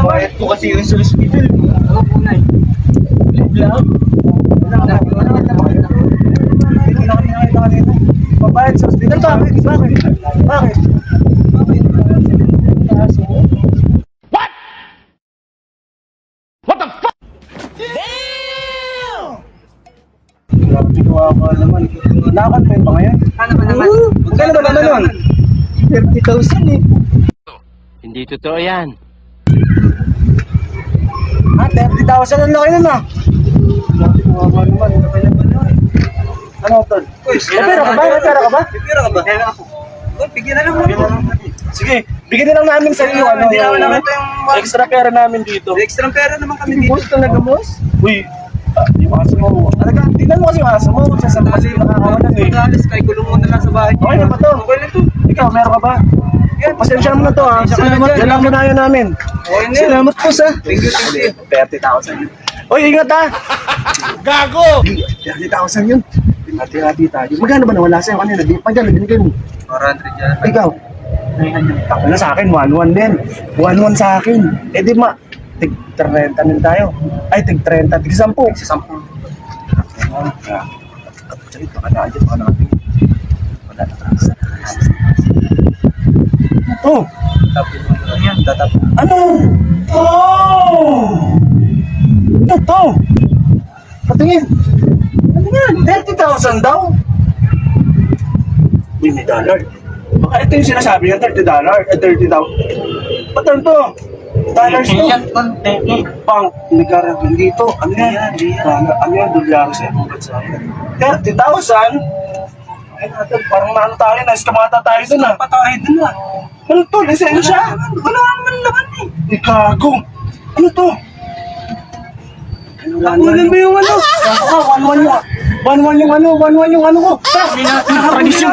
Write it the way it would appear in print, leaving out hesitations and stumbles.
Bayad ko kasi yung sa hospital. Ano po na eh? Vlog? Babayad sa hospital? Bakit? Bakit? What? What the fuck? Damn! Grabe, kawawa naman. Lakan pa yun pa ngayon? Ano ba naman? Magkano ba naman nun? 30,000 eh. Hindi totoo yan. 30,000 ang laki nun ah. Grabe, kawawa naman. Ano, Tol? Pera ka ba? Pera ka ba? Pera ka ba? Pera ako. Bigyan na lang mo. Sige, bigyan na lang namin sa iyo. Hindi naman namin ito yung extra pera namin dito. Extra pera naman kami dito. Boss talaga, boss? Uy, yung aso mo. Talaga, tignan mo kasi yung aso mo. Sasabi kasi nakakawalan eh. Pag-alis kay kulong mo na lang sa bahay. Okay na ba to? Okay na to. Ikaw, meron ka ba? Pasensya mo na to ha. Yan lang muna yun namin. Salamat po sa. Thank you, thank you. 30,000. Uy, ingat ha. Gago! 30,000 yun. Hati-hati tayo. Magkano ba nawala sa'yo kanina? Magkano binigay mo? 400 yan. Ikaw? 900. Tako na sa akin, 1-1 din. 1-1 sa akin. Eh di ma, tig-30 din tayo. Ay, tig-30, tig-10. Tig-10. Ito ka na, baka natin. Wala na. Oh! Ano? Oh! Ano to? Patingin. Ano yan? 30,000 daw? Uy, may dollar. Baka ito yung sinasabi niya, $30. 30,000. Ba't ano to? Dollars to? Pang, nagkaragin dito. Ano yan? Ano yan? Dolyaro sa ibang bansa. 30,000? Ay natin, parang naano tayo, na-eskamata tayo dun ah. Patay dun ah. Ano to? Lisensya? Wala naman laman eh. Ay, kago. Ano to? Nakulan ba yung ano? 1-1 yung ano ko. Tradisyon.